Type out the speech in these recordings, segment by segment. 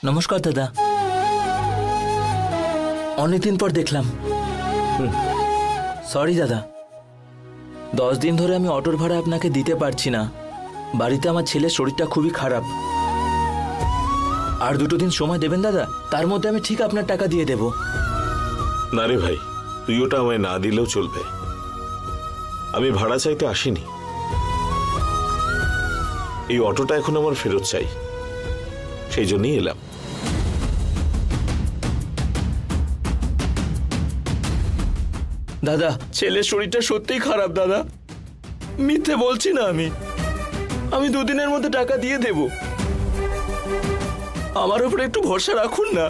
নমস্কার দাদা, অনেকদিন পর দেখলাম। সরি দাদা, 10 দিন ধরে আমি অটোর ভাড়া আপনাকে দিতে পারছি না। বাড়িতে আমার ছেলের শরীরটা খুবই খারাপ। আর 2 দিন সময় দেবেন দাদা, তার মধ্যে আমি ঠিক আপনার টাকা দিয়ে দেব। না রে ভাই, তুই ওটা আমায় না দিলেও চলবে। আমি ভাড়া চাইতে আসিনি, এই অটোটা এখন আমার ফেরত চাই, সেই জন্যই এলাম। দাদা, ছেলের শরীরটা সত্যিই খারাপ দাদা, মিথ্যে বলছি না। আমি 2 দিনের মধ্যে টাকা দিয়ে দেব, আমার উপরে একটু ভরসা রাখুন না।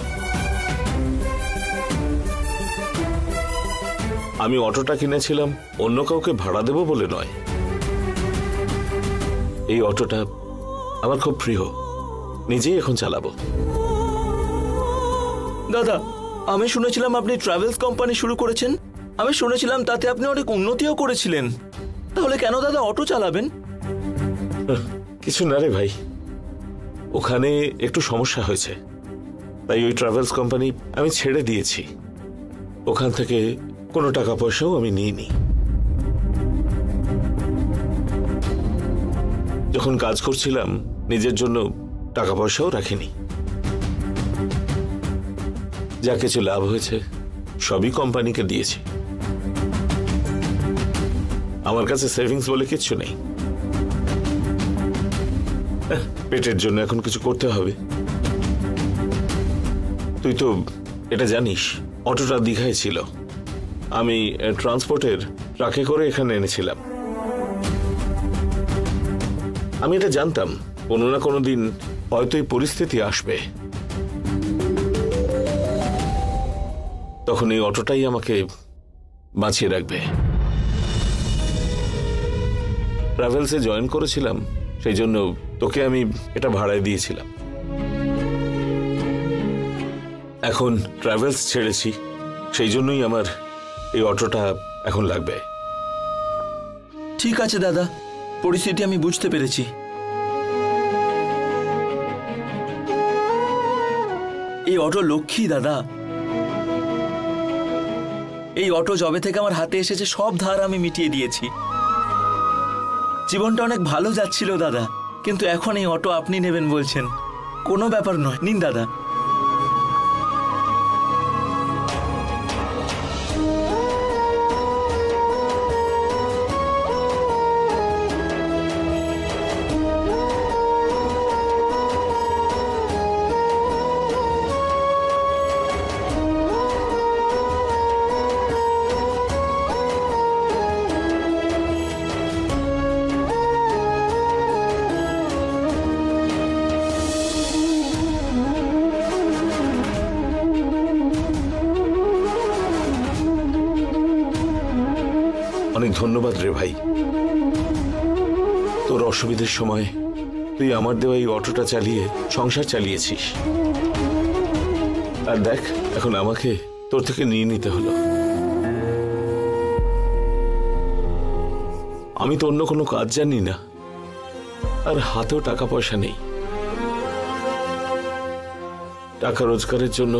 আমি অটোটা কিনেছিলাম অন্য কাউকে ভাড়া দেব বলে নয়। এই অটোটা আমার খুব প্রিয়, নিজেই এখন চালাবো। দাদা, আমি শুনেছিলাম আপনি ট্রাভেলস কোম্পানি শুরু করেছেন। আমি শুনেছিলাম তাতে আপনি অনেক উন্নতিও করেছিলেন। তাহলে কেন দাদা অটো চালাবেন? কিছু না রে ভাই, ওখানে একটু সমস্যা হয়েছে, তাই ওই ট্রাভেলস কোম্পানি আমি ছেড়ে দিয়েছি। ওখান থেকে কোনো টাকা পয়সাও আমি নিইনি। যখন কাজ করছিলাম নিজের জন্য টাকা পয়সাও রাখিনি। যা কিছু লাভ হয়েছে সবই কোম্পানিকে দিয়েছি। আমার কাছে সেভিংস বলে কিচ্ছু নেই। পেটের জন্য এখন কিছু করতে হবে। তুই তো এটা জানিস, অটোটা দীঘায় ছিল, আমি ট্রান্সপোর্টের ট্রাকে করে এখানে এনেছিলাম। আমি এটা জানতাম কোনো না কোনো দিন হয়তো এই পরিস্থিতি আসবে, তখন এই অটোটাই আমাকে বাঁচিয়ে রাখবে। ট্রাভেলসে জয়েন করেছিলাম, সেই জন্য তোকে আমি এটা ভাড়ায় দিয়েছিলাম। এখন ট্রাভেলস ছেড়েছি, সেই জন্যই আমার এই অটোটা এখন লাগবে। ঠিক আছে দাদা, পরিস্থিতি আমি বুঝতে পেরেছি। এই অটো লক্ষ্মী দাদা। এই অটো যবে থেকে আমার হাতে এসেছে সব ধার আমি মিটিয়ে দিয়েছি। জীবনটা অনেক ভালো যাচ্ছিল দাদা, কিন্তু এখন এই অটো আপনি নেবেন বলছেন, কোনো ব্যাপার নয়, নিন দাদা। অনেক ধন্যবাদ রে ভাই, তোর অসুবিধার সময় তুই আমার দেওয়া এই অটোটা চালিয়ে সংসার চালিয়েছিস। আর দেখ, এখন আমাকে তোর থেকে নিয়ে নিতে হলো। আমি তো অন্য কোনো কাজ জানি না, আর হাতেও টাকা পয়সা নেই। টাকা রোজগারের জন্য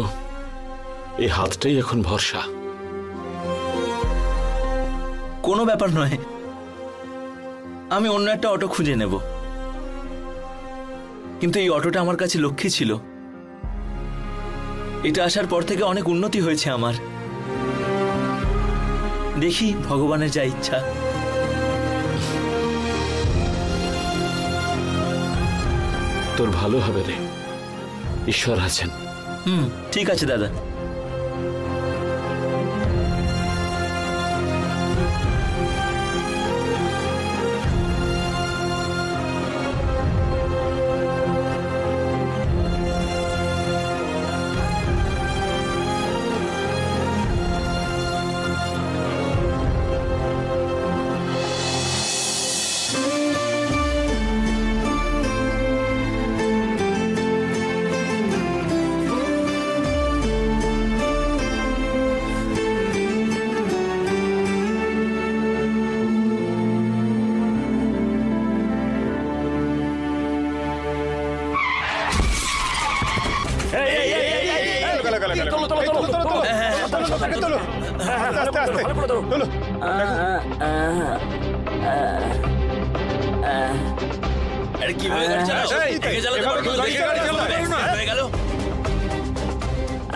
এই হাতটাই এখন ভরসা। কোনো ব্যাপার নয়, আমি অন্য একটা অটো খুঁজে নেব, কিন্তু এই অটোটা আমার কাছে লক্ষ্মী ছিল। এটা আসার পর থেকে অনেক উন্নতি হয়েছে আমার। দেখি ভগবানের যা ইচ্ছা। তোর ভালো হবে রে, ঈশ্বর আছেন। ঠিক আছে দাদা।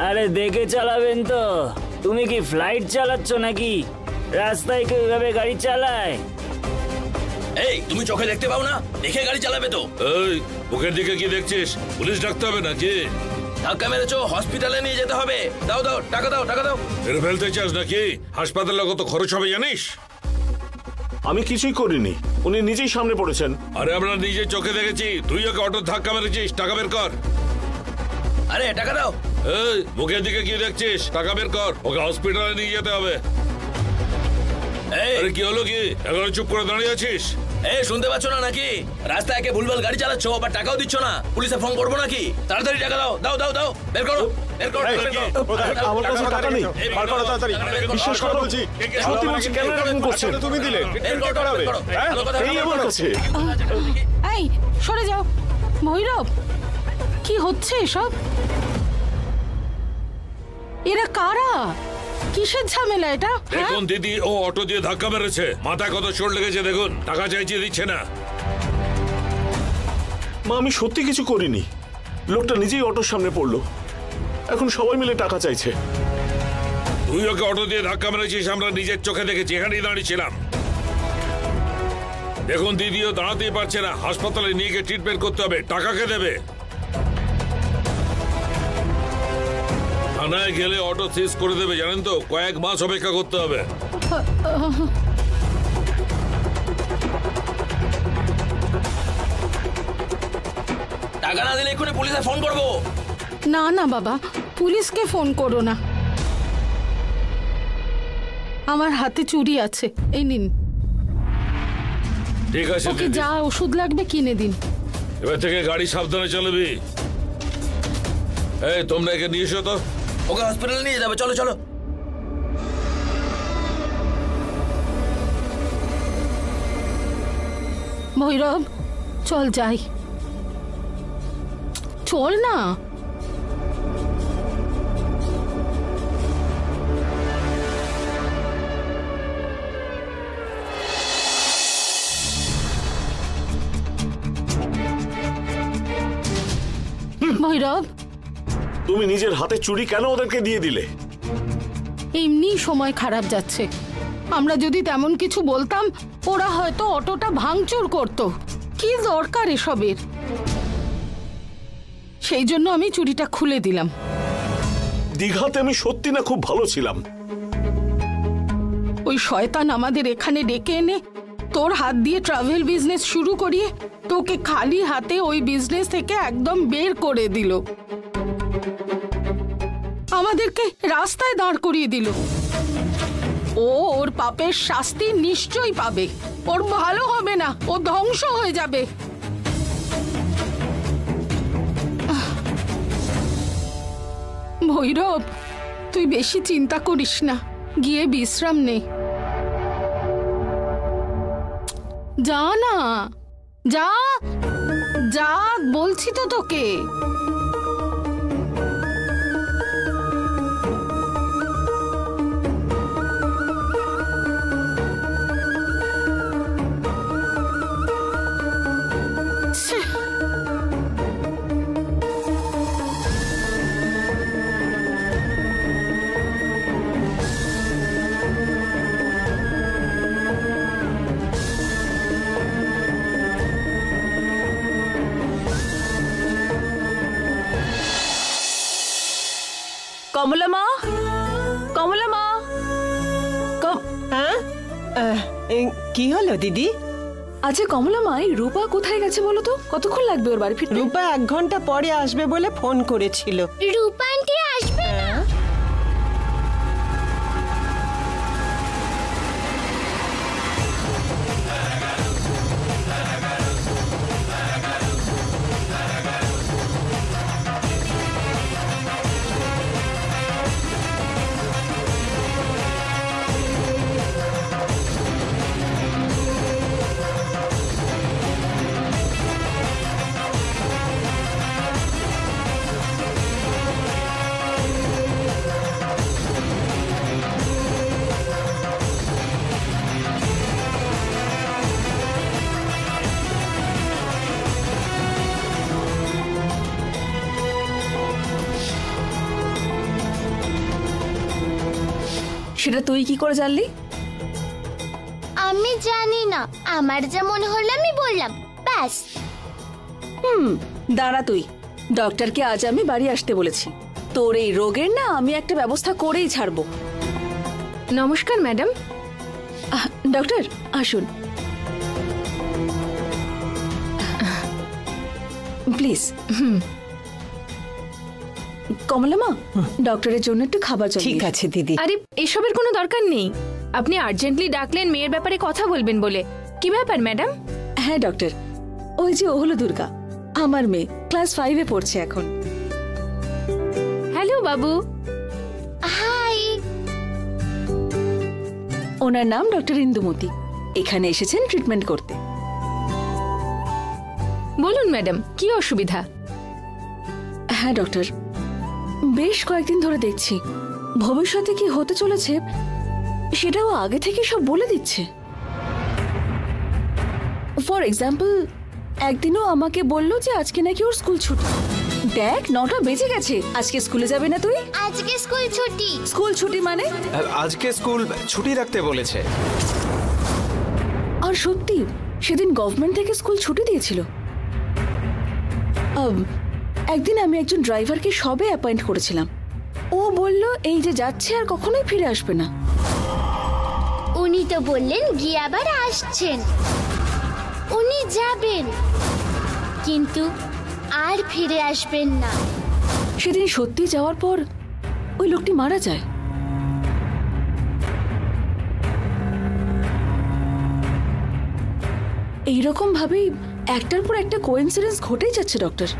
আরে দেখে চালাবেন তো। তুমি কি ফ্লাইট চালাচ্ছ নাকি? রাস্তায় কেউ এভাবে গাড়ি চালায়? এই তুমি চোখে দেখতে পাও না? দেখে গাড়ি চালাবে তো। এই মুখের দিকে কি দেখছিস? পুলিশ ডাকতে হবে নাকি? ধাক্কা মেরেছো, হসপিটালে নিয়ে যেতে হবে। দাও দাও, টাকা দাও, টাকা দাও। মেরে ফেলতে চাস নাকি? হাসপাতালে কত খরচ হবে জানিস? আমি কিছুই করিনি, উনি নিজেই সামনে পড়েছেন। আরে আমরা নিজে চোখে দেখেছি, তুই ওকে অটো ধাক্কা মেরেছিস। টাকা বের কর। আরে টাকা দাও। এই মুখের দিকে কি দেখছিস? টাকা বের কর, ওকে হসপিটালে নিয়ে যেতে হবে। এই আরে কি হলো কি? এখন চুপ করে দাঁড়িয়ে আছিস? এই শুনতে পাচ্ছ না নাকি? রাস্তায় একে ভুলভাল গাড়ি চালাচ্ছ, আবার টাকাও দিচ্ছ না। পুলিশে ফোন করবো নাকি? তাড়াতাড়ি টাকা দাও, দাও দাও দাও, বের করো, বের করো। আমার কাছে টাকা নেই। বার করো তাড়াতাড়ি। বিশ্বাস করো বলছি, সত্যি বলছি, কেন এরকম করছেন? তুমি দিলে বের করো, বের করো। এই আমার কাছে। এই সরে যাও ভৈরব, কি হচ্ছে এসব? এরা কারা? কিসের ঝামেলা এটা? দেখুন দিদি, ও অটো দিয়ে ধাক্কা মেরেছে, মাথায় কত চোট লেগেছে দেখুন। টাকা চাইছে, দিচ্ছে না। মা আমি সত্যি কিছু করিনি, লোকটা নিজেই অটোর সামনে পড়লো, এখন সবাই মিলে টাকা চাইছে। তুই ওকে অটো দিয়ে ধাক্কা মেরেছিস, আমরা নিজের চোখে দেখেছি, এখানেই দাঁড়িয়েছিলাম। দেখুন দিদিও দাঁড়াতেই পারছে না, হাসপাতালে নিয়ে গিয়ে ট্রিটমেন্ট করতে হবে। টাকা কে দেবে? থানায় গেলে অটো সিজ করে দেবে, জানেন তো? কয়েক মাস অপেক্ষা করতে হবে। টাকা না দিলে এক্ষুনি পুলিশে ফোন করবো। না না বাবা, পুলিশকে ফোন করো না। আমার হাতে চুড়ি আছে, এই নিন। ঠিক আছে ওকে দিদি, যা ওষুধ লাগবে কিনে দিন। এবার থেকে গাড়ি সাবধানে চালাবি। এই তোমরা একে নিয়ে এসো তো। ওকে হসপিটালে নিয়ে যাবে, চলো চলো। ভৈরব চল যাই, চল না। ভৈরব, তুমি নিজের হাতে চুরি কেন ওদেরকে দিয়ে দিলে? এমনি সময় খারাপ যাচ্ছে, আমরা যদি তেমন কিছু বলতাম ওরা হয়তো অটোটা ভাঙচুর করত। কি দরকার এসবের? সেই জন্য আমি চুরিটা খুলে দিলাম। দীঘাতে আমি সত্যি না খুব ভালো ছিলাম। ওই শয়তান আমাদের এখানে ডেকে এনে তোর হাত দিয়ে ট্রাভেল বিজনেস শুরু করিয়ে তোকে খালি হাতে ওই বিজনেস থেকে একদম বের করে দিল, আমাদেরকে রাস্তায় দাঁড় করিয়ে দিল। ও ওর পাপের শাস্তি নিশ্চয়ই পাবে, ওর ভালো হবে না, ও ধ্বংস হয়ে যাবে। ভৈরব তুই বেশি চিন্তা করিস না, গিয়ে বিশ্রাম নে। যা না, যা যা বলছি তো তোকে। কমলা মা, কমলা মা। কি হলো দিদি? আচ্ছা কমলা মা, এই রূপা কোথায় গেছে বলো তো? কতক্ষণ লাগবে ওর বাড়ি ফিরতে? রূপা 1 ঘন্টা পরে আসবে বলে ফোন করেছিল। রূপা আন্টি আসবে না। সেটা তুই কি করে জানলি? আমি জানি না, আমার যা মনে হলো আমি বললাম, ব্যাস। দাঁড়া তুই, ডক্টরকে আজ আমি বাড়ি আসতে বলেছি। তোর এই রোগের না আমি একটা ব্যবস্থা করেই ছাড়বো। নমস্কার ম্যাডাম। ডক্টর আসুন প্লিজ। কমলা মা, ডক্টরের জন্য একটু খাবার জল ঠিক দিস। আছে দিদি। আরে এসবের কোনো দরকার নেই, আপনি আর্জেন্টলি ডাকলেন মেয়ের ব্যাপারে কথা বলবেন বলে। কি ব্যাপার ম্যাডাম? হ্যাঁ ডক্টর, ওই যে ও হলো দুর্গা, আমার মেয়ে, ক্লাস 5-এ পড়ছে এখন। হ্যালো বাবু। হাই। ওনার নাম ডক্টর ইন্দুমতি, এখানে এসেছেন ট্রিটমেন্ট করতে। বলুন ম্যাডাম, কি অসুবিধা? হ্যাঁ ডক্টর, বেশ কয়েকদিন ধরে দেখছি ভবিষ্যতে কি হতে চলেছে সেটাও আগে থেকে সব বলে দিচ্ছে। ফর এক্সাম্পল, একদিনও আমাকে বললো যে আজকে নাকি ওর স্কুল ছুটি। দেখ 9টা বেজে গেছে, আজকে স্কুলে যাবে না তুই? আজকে স্কুল ছুটি। স্কুল ছুটি মানে? আজকে স্কুল ছুটি রাখতে বলেছে। আর সত্যি সেদিন গভর্নমেন্ট থেকে স্কুল ছুটি দিয়েছিল। একদিন আমি একজন ড্রাইভারকে সবে অ্যাপয়েন্ট করেছিলাম, ও বলল এই যে যাচ্ছে আর কখনোই ফিরে আসবে না। উনি তো বললেন গিয়ে আবার আসছেন, উনি যাবেন কিন্তু আর ফিরে আসবেন না। সেদিন সত্যি যাওয়ার পর ওই লোকটি মারা যায়। এইরকম ভাবেই একটার পর একটা কোইন্সিডেন্স ঘটেই যাচ্ছে ডক্টর।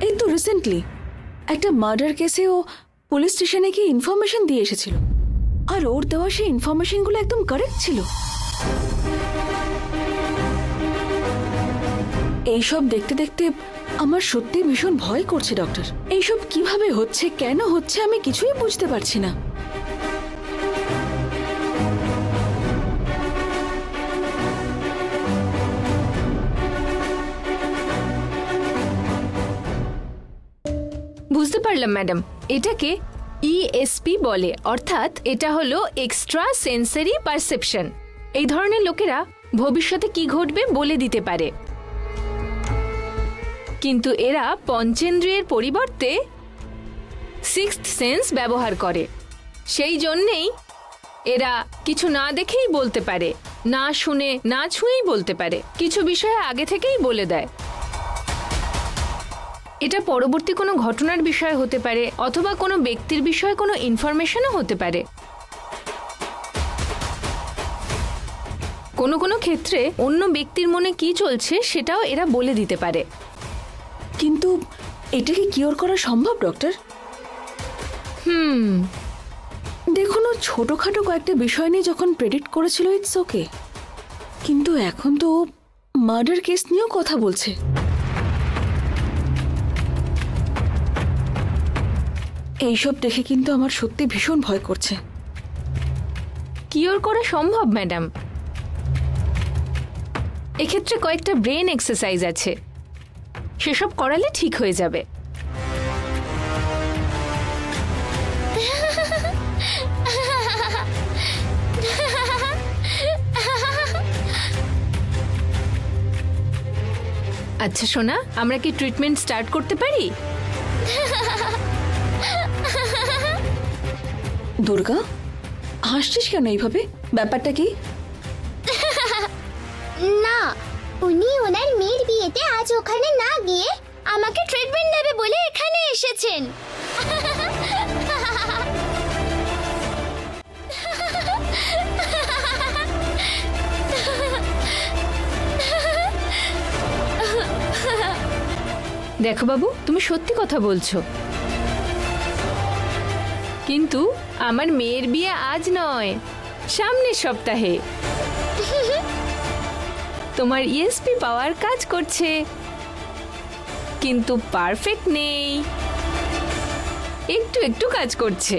এই তো রিসেন্টলি একটা মার্ডার কেসে ও পুলিশ স্টেশনে গিয়ে ইনফরমেশন দিয়ে এসেছিল, আর ওর দেওয়া সেই ইনফরমেশনগুলো একদম কারেক্ট ছিল। এইসব দেখতে দেখতে আমার সত্যি ভীষণ ভয় করছে ডক্টর। এইসব কিভাবে হচ্ছে, কেন হচ্ছে, আমি কিছুই বুঝতে পারছি না। বুঝতে পারলাম ম্যাডাম, এটাকে ESP বলে, অর্থাৎ এটা হলো এক্সট্রা সেন্সরি পারসেপশন। এই ধরনের লোকেরা ভবিষ্যতে কি ঘটবে বলে দিতে পারে, কিন্তু এরা পঞ্চেন্দ্রিয়ের পরিবর্তে সিক্সথ সেন্স ব্যবহার করে। সেই জন্যেই এরা কিছু না দেখেই বলতে পারে, না শুনে না ছুঁয়েই বলতে পারে, কিছু বিষয়ে আগে থেকেই বলে দেয়। এটা পরবর্তী কোনো ঘটনার বিষয় হতে পারে, অথবা কোনো ব্যক্তির বিষয়ে কোনো ইনফরমেশনও হতে পারে। কোনো কোনো ক্ষেত্রে অন্য ব্যক্তির মনে কি চলছে সেটাও এরা বলে দিতে পারে। কিন্তু এটাকে কিওর করা সম্ভব ডক্টর? দেখুন, ও ছোটখাটো কয়েকটা বিষয় নিয়ে যখন প্রেডিক্ট করেছিল ইটস ওকে, কিন্তু এখন তো মার্ডার কেস নিয়েও কথা বলছে। এইসব দেখে কিন্তু আমার সত্যি ভীষণ ভয় করছে। কিওর করা সম্ভব ম্যাডাম, এক্ষেত্রে কয়েকটা ব্রেন এক্সারসাইজ আছে, সেসব করালে ঠিক হয়ে যাবে। আচ্ছা সোনা, আমরা কি ট্রিটমেন্ট স্টার্ট করতে পারি? দুর্গা, হাসছিস কেন এইভাবে? ব্যাপারটা কি? না, উনি ওনার মেয়ের বিয়েতে আজ ওখানে না গিয়ে আমাকে ট্রিটমেন্ট নেবে বলে এখানে এসেছেন। দেখো বাবু, তুমি সত্যি কথা বলছো, কিন্তু আমার মেয়ের বিয়ে আজ নয়, সামনের সপ্তাহে। তোমার ESP পাওয়ার কাজ করছে, কিন্তু পারফেক্ট নেই, একটু একটু কাজ করছে।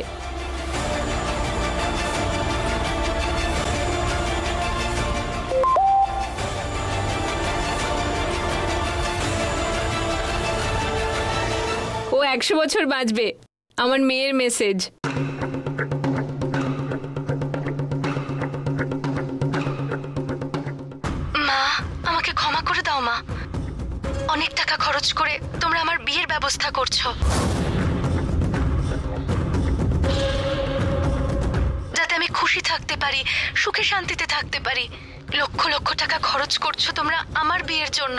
ও 100 বছর বাঁচবে, আমার মেয়ের মেসেজ। মা, আমাকে ক্ষমা করে দাও মা। অনেক টাকা খরচ করে তোমরা আমার বিয়ের ব্যবস্থা করছো, যাতে আমি খুশি থাকতে পারি, সুখে শান্তিতে থাকতে পারি। লক্ষ লক্ষ টাকা খরচ করছো তোমরা আমার বিয়ের জন্য,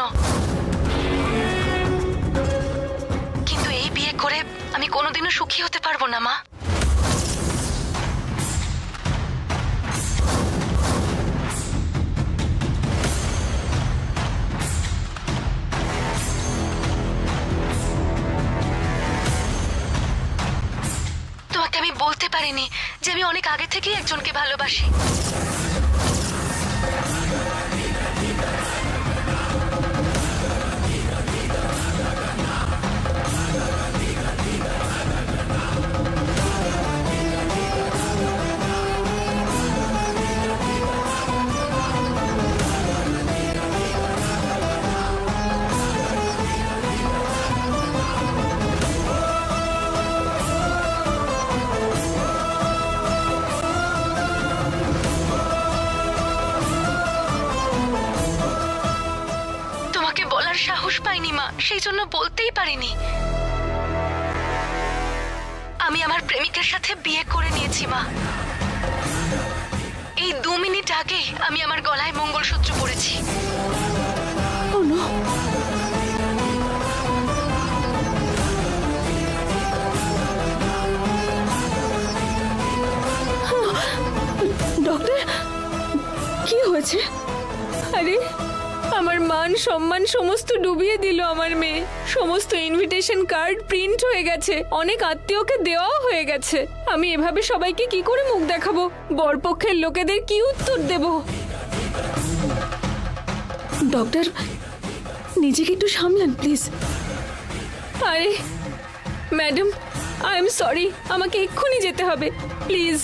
কিন্তু এই বিয়ে করে আমি কোনোদিনও সুখী হতে পারবো না মা। তোমাকে আমি বলতে পারিনি যে আমি অনেক আগে থেকেই একজনকে ভালোবাসি। সাহস পাইনি মা, সেই জন্য বলতেই পারিনি। আমি আমার প্রেমিকের সাথে বিয়ে করে নিয়েছি মা। এই 2 মিনিট আগে আমি আমার গলায় মঙ্গলসূত্র পরেছি। ডক্টর, কি হয়েছে? আরে আমার মান সম্মান সমস্ত ডুবিয়ে দিল আমার মেয়ে। সমস্ত ইনভিটেশন কার্ড প্রিন্ট হয়ে গেছে, অনেক আত্মীয়কে দেওয়াও হয়ে গেছে। আমি এভাবে সবাইকে কি করে মুখ দেখাবো? বরপক্ষের লোকেদের কি উত্তর দেব? ডক্টর, নিজেকে একটু সামলান প্লিজ। আরে ম্যাডাম, আই এম সরি, আমাকে এক্ষুনি যেতে হবে প্লিজ।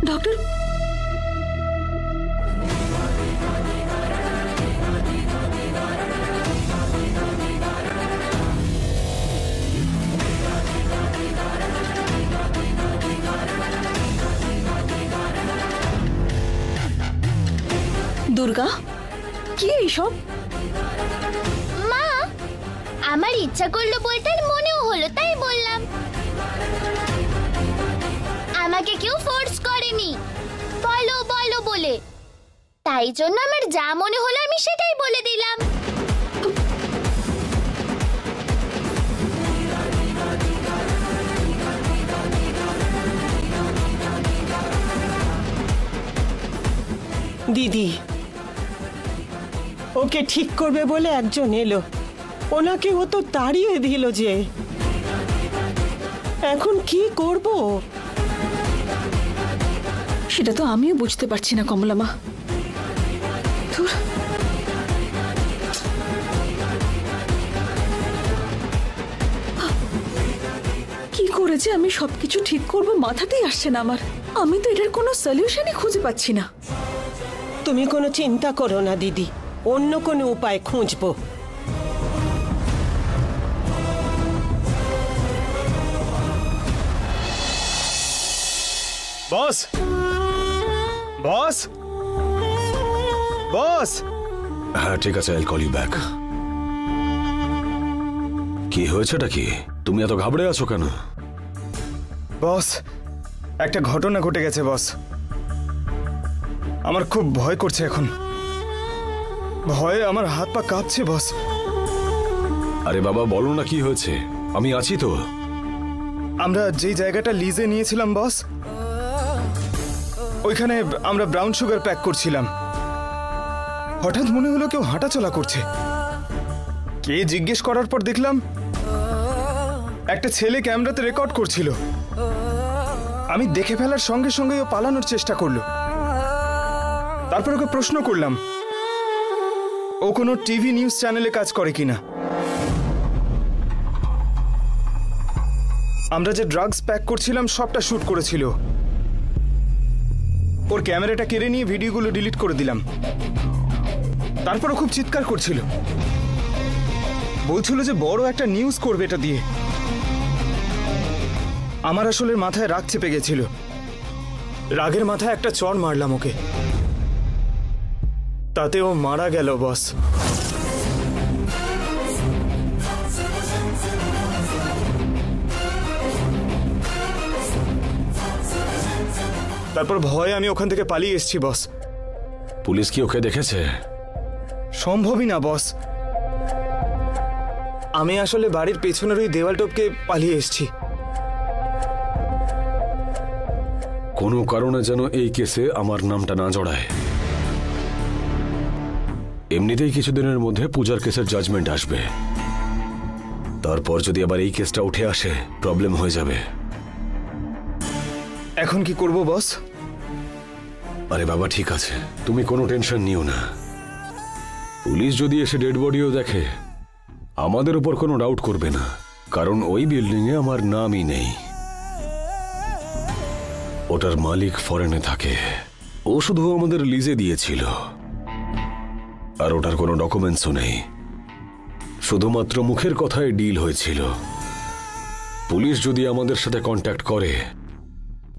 ডক্টর, দুর্গা, কি এইসব? মা, আমার ইচ্ছা করলো বলতে, মনেও হলো তাই বললাম। আমাকে কেউ ফোর্স করেনি বলো বলো বলে, তাই জন্য আমার যা মনে হলো আমি সেটাই বলে দিলাম। দিদি, ওকে ঠিক করবে বলে একজন এলো, ওনাকে ও তো তাড়িয়ে দিল যে। এখন কি করব? সেটা তো আমিও বুঝতে পারছি না কমলা মা। কি করে যে আমি সবকিছু ঠিক করব মাথাতেই আসছে না আমার। আমি তো এটার কোনো সলিউশনই খুঁজে পাচ্ছি না। তুমি কোনো চিন্তা করো না দিদি, অন্য কোনো উপায় খুঁজবো। বস, বস, বস। হ্যাঁ ঠিক আছে, আইল কল ইউ ব্যাক। কি হয়েছেটা কি? তুমি এত ঘাবড়ে আছো কেন? বস, একটা ঘটনা ঘটে গেছে বস। আমার খুব ভয় করছে এখন। ভয়ে আমার হাত পা কাঁপছে বস। আরে বাবা বলো না কি হয়েছে, আমি আছি তো। আমরা যেই জায়গাটা লিজে নিয়েছিলাম বস, ওইখানে আমরা ব্রাউন সুগার প্যাক করছিলাম। হঠাৎ মনে হলো কেউ হাঁটাচলা করছে। কে জিজ্ঞেস করার পর দেখলাম একটা ছেলে ক্যামেরাতে রেকর্ড করছিল। আমি দেখে ফেলার সঙ্গে সঙ্গে ও পালানোর চেষ্টা করলো। তারপর ওকে প্রশ্ন করলাম ও কোনো টিভি নিউজ চ্যানেলে কাজ করে কিনা। আমরা যে ড্রাগস প্যাক করছিলাম সবটা শুট করেছিল। ও ওর ক্যামেরাটা কেড়ে নিয়ে ভিডিওগুলো ডিলিট করে দিলাম। তারপরও খুব চিৎকার করছিল, বলছিল যে বড় একটা নিউজ করবে এটা দিয়ে। আমার আসলে মাথায় রাগ চেপে গেছিল, রাগের মাথায় একটা চড় মারলাম ওকে, তাতে ও মারা গেল বস। তারপর ভয়ে আমি ওখান থেকে পালিয়ে এসেছি বস। পুলিশ কি ওকে দেখেছে? সম্ভবই না বস, আমি আসলে বাড়ির পেছনের ওই দেওয়াল টপকে পালিয়ে এসেছি। কোনো কারণে যেন এই কেসে আমার নামটা না জড়ায়। এমনিতেই কিছুদিনের মধ্যে পূজার কেসের জাজমেন্ট আসবে, তারপর যদি আবার এই কেসটা উঠে আসে প্রবলেম হয়ে যাবে। এখন কি করব বস? আরে বাবা ঠিক আছে, তুমি কোনো টেনশন নিও না। পুলিশ যদি এসে ডেড বডিও দেখে আমাদের উপর কোনো ডাউট করবে না, কারণ ওই বিল্ডিং এ আমার নামই নেই। ওটার মালিক ফরেনে থাকে, ও শুধু আমাদের লিজে দিয়েছিল, আর ওটার কোনো ডকুমেন্টসও নেই, শুধুমাত্র মুখের কথায় ডিল হয়েছিল। পুলিশ যদি আমাদের সাথে কন্ট্যাক্ট করে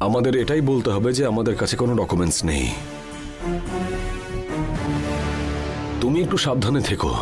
আমাদের এটাই বলতে হবে যে আমাদের কাছে কোনো ডকুমেন্টস নেই। তুমি একটু সাবধানে থেকো।